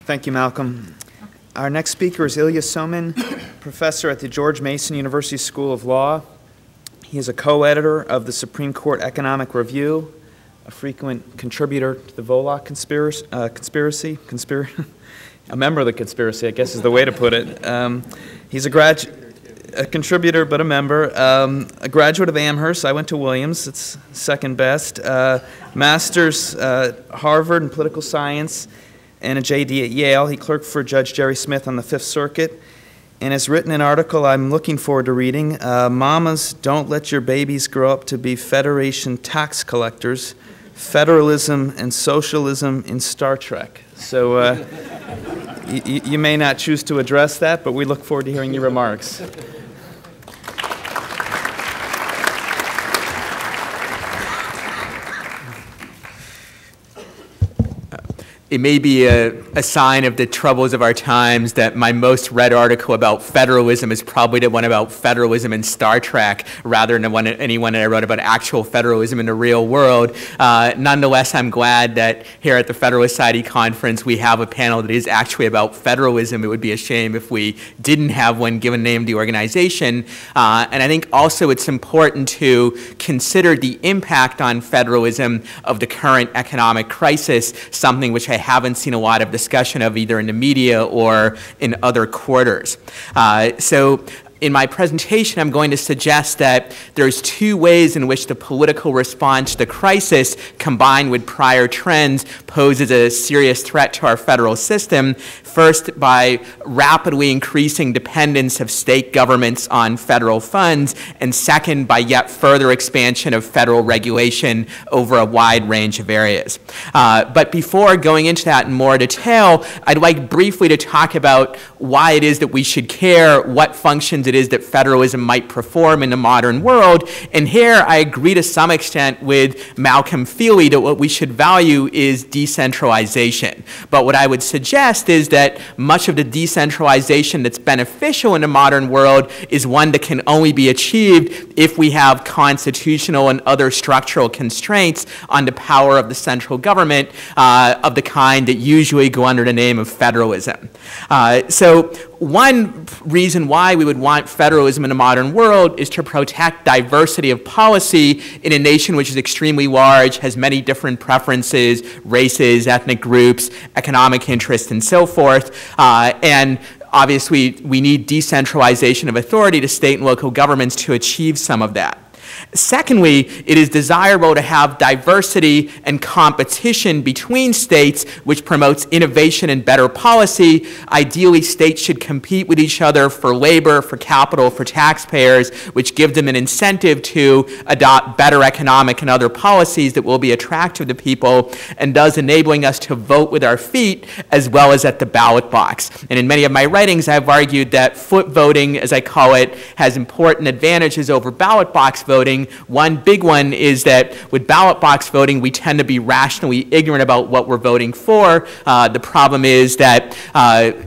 Thank you, Malcolm. Our next speaker is Ilya Somin, professor at the George Mason University School of Law. He is a co-editor of the Supreme Court Economic Review, a frequent contributor to the Boalt conspiracy, a member of the conspiracy, I guess is the way to put it. He's a contributor, but a member. A graduate of Amherst. I went to Williams. It's second best. Master's Harvard in political science and a JD at Yale. He clerked for Judge Jerry Smith on the Fifth Circuit and has written an article I'm looking forward to reading. Mamas, Don't Let Your Babies Grow Up to Be Federation Tax Collectors, Federalism and Socialism in Star Trek. So you may not choose to address that, but we look forward to hearing your remarks. It may be a sign of the troubles of our times that my most read article about federalism is probably the one about federalism in Star Trek rather than anyone that I wrote about actual federalism in the real world. Nonetheless, I'm glad that here at the Federalist Society Conference we have a panel that is actually about federalism. It would be a shame if we didn't have one given the name of the organization. And I think also it's important to consider the impact on federalism of the current economic crisis, something which I haven't seen a lot of discussion of either in the media or in other quarters. So in my presentation, I'm going to suggest that there's two ways in which the political response to the crisis, combined with prior trends, poses a serious threat to our federal system. First, by rapidly increasing dependence of state governments on federal funds, and second, by yet further expansion of federal regulation over a wide range of areas. But before going into that in more detail, I'd like briefly to talk about why it is that we should care, what functions it is that federalism might perform in the modern world. And here I agree to some extent with Malcolm Feeley that what we should value is decentralization. But what I would suggest is that much of the decentralization that's beneficial in the modern world is one that can only be achieved if we have constitutional and other structural constraints on the power of the central government of the kind that usually go under the name of federalism. So one reason why we would want federalism in the modern world is to protect diversity of policy in a nation which is extremely large, has many different preferences, races, ethnic groups, economic interests, and so forth. And obviously, we need decentralization of authority to state and local governments to achieve some of that. Secondly, it is desirable to have diversity and competition between states, which promotes innovation and better policy. Ideally, states should compete with each other for labor, for capital, for taxpayers, which give them an incentive to adopt better economic and other policies that will be attractive to people, and thus enabling us to vote with our feet as well as at the ballot box. And in many of my writings, I've argued that foot voting, as I call it, has important advantages over ballot box voting. One big one is that with ballot box voting, we tend to be rationally ignorant about what we're voting for. The problem is that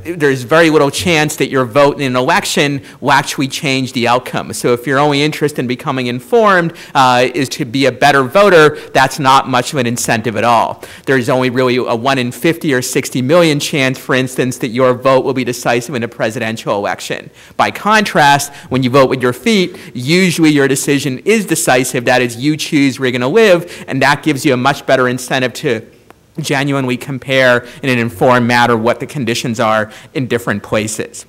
there's very little chance that your vote in an election will actually change the outcome. So if your only interest in becoming informed is to be a better voter, that's not much of an incentive at all. There's only really a 1 in 50 or 60 million chance, for instance, that your vote will be decisive in a presidential election. By contrast, when you vote with your feet, usually your decision is decisive. That is, you choose where you're going to live, and that gives you a much better incentive to genuinely compare in an informed manner what the conditions are in different places.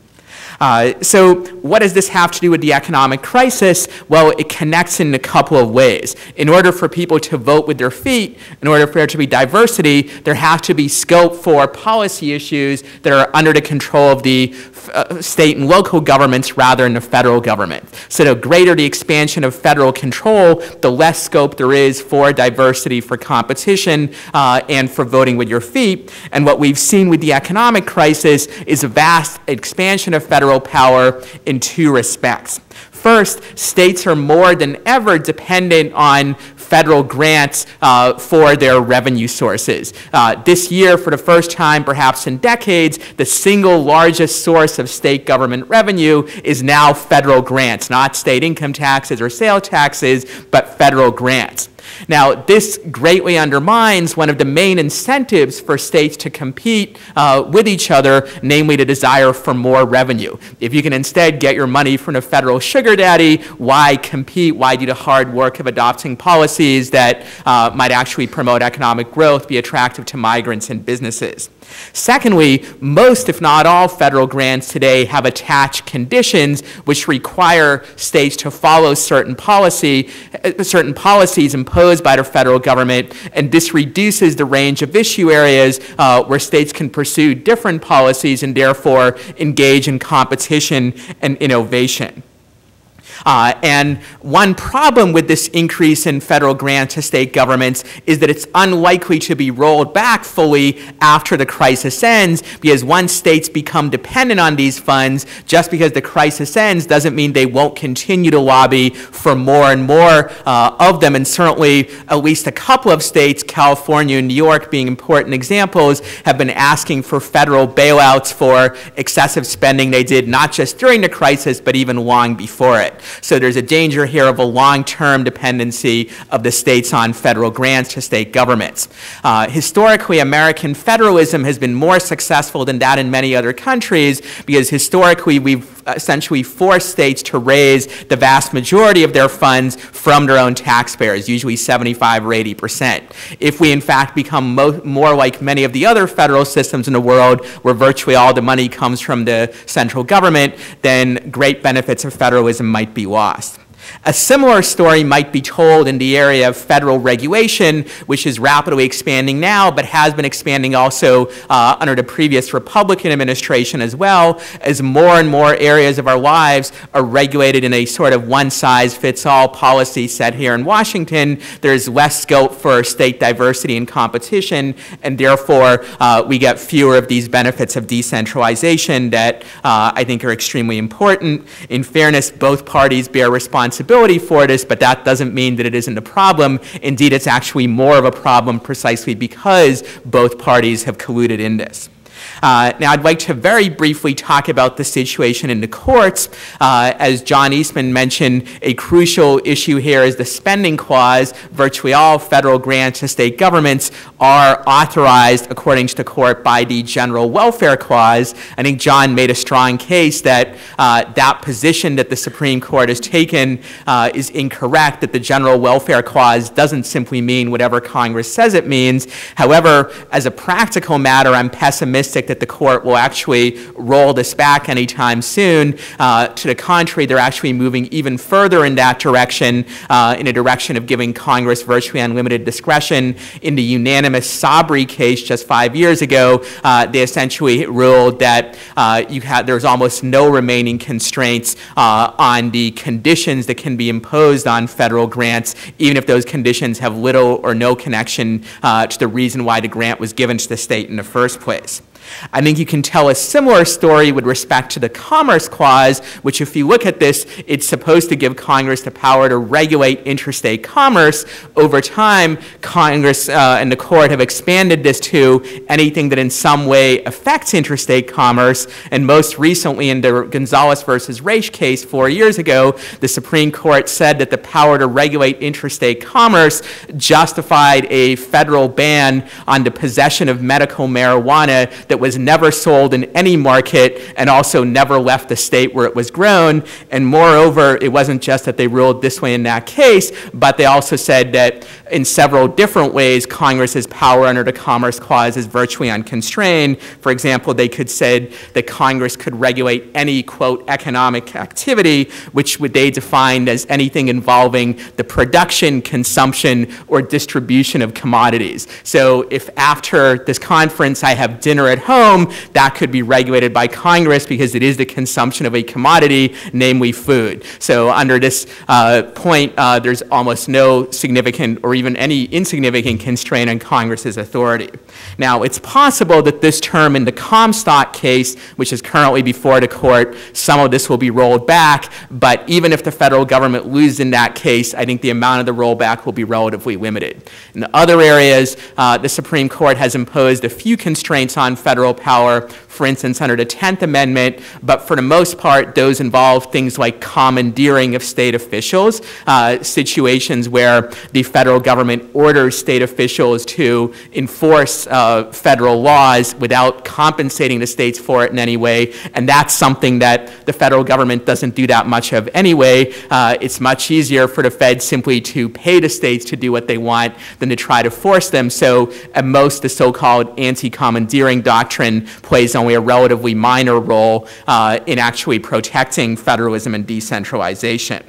So what does this have to do with the economic crisis? Well, it connects in a couple of ways. In order for people to vote with their feet, in order for there to be diversity, there has to be scope for policy issues that are under the control of the state and local governments rather than the federal government. So the greater the expansion of federal control, the less scope there is for diversity, for competition, and for voting with your feet. And what we've seen with the economic crisis is a vast expansion of federal power in two respects. First, states are more than ever dependent on federal grants for their revenue sources. This year, for the first time perhaps in decades, the single largest source of state government revenue is now federal grants, not state income taxes or sales taxes, but federal grants. Now, this greatly undermines one of the main incentives for states to compete with each other, namely the desire for more revenue. If you can instead get your money from a federal sugar daddy, why compete? Why do the hard work of adopting policies that might actually promote economic growth, be attractive to migrants and businesses? Secondly, most, if not all, federal grants today have attached conditions which require states to follow certain policies imposed by the federal government, and this reduces the range of issue areas where states can pursue different policies and therefore engage in competition and innovation. And one problem with this increase in federal grants to state governments is that it's unlikely to be rolled back fully after the crisis ends, because once states become dependent on these funds, just because the crisis ends doesn't mean they won't continue to lobby for more and more of them. And certainly at least a couple of states, California and New York being important examples, have been asking for federal bailouts for excessive spending they did not just during the crisis, but even long before it. So there's a danger here of a long-term dependency of the states on federal grants to state governments. Historically, American federalism has been more successful than that in many other countries, because historically we've essentially forced states to raise the vast majority of their funds from their own taxpayers, usually 75 or 80%. If we in fact become more like many of the other federal systems in the world, where virtually all the money comes from the central government, then great benefits of federalism might be lost. A similar story might be told in the area of federal regulation, which is rapidly expanding now, but has been expanding also under the previous Republican administration as well, as more and more areas of our lives are regulated in a sort of one-size-fits-all policy set here in Washington. There's less scope for state diversity and competition, and therefore we get fewer of these benefits of decentralization that I think are extremely important. In fairness, both parties bear responsibility for this, but that doesn't mean that it isn't a problem. Indeed, it's actually more of a problem precisely because both parties have colluded in this. Now, I'd like to very briefly talk about the situation in the courts. As John Eastman mentioned, a crucial issue here is the spending clause. Virtually all federal grants to state governments are authorized, according to the court, by the general welfare clause. I think John made a strong case that that position that the Supreme Court has taken is incorrect, that the general welfare clause doesn't simply mean whatever Congress says it means. However, as a practical matter, I'm pessimistic that the court will actually roll this back anytime soon. To the contrary, they're actually moving even further in that direction, in a direction of giving Congress virtually unlimited discretion. In the unanimous Sabry case just 5 years ago, they essentially ruled that there's almost no remaining constraints on the conditions that can be imposed on federal grants, even if those conditions have little or no connection to the reason why the grant was given to the state in the first place. I think you can tell a similar story with respect to the Commerce Clause, which, if you look at this, it's supposed to give Congress the power to regulate interstate commerce. Over time, Congress and the court have expanded this to anything that in some way affects interstate commerce. And most recently, in the Gonzalez versus Raich case 4 years ago, the Supreme Court said that the power to regulate interstate commerce justified a federal ban on the possession of medical marijuana that was never sold in any market and also never left the state where it was grown. And moreover, it wasn't just that they ruled this way in that case, but they also said that in several different ways, Congress's power under the Commerce Clause is virtually unconstrained. For example, they could say that Congress could regulate any, quote, economic activity, which they defined as anything involving the production, consumption, or distribution of commodities. So if after this conference I have dinner at home, that could be regulated by Congress because it is the consumption of a commodity, namely food. So under this point, there's almost no significant or even any insignificant constraint on Congress's authority. Now, it's possible that this term in the Comstock case, which is currently before the court, some of this will be rolled back, but even if the federal government loses in that case, I think the amount of the rollback will be relatively limited. In other areas, the Supreme Court has imposed a few constraints on federal power, for instance, under the 10th Amendment, but for the most part, those involve things like commandeering of state officials, situations where the federal government orders state officials to enforce federal laws without compensating the states for it in any way, and that's something that the federal government doesn't do that much of anyway. It's much easier for the Fed simply to pay the states to do what they want than to try to force them, so at most the so-called anti-commandeering doctrine plays only a relatively minor role in actually protecting federalism and decentralization.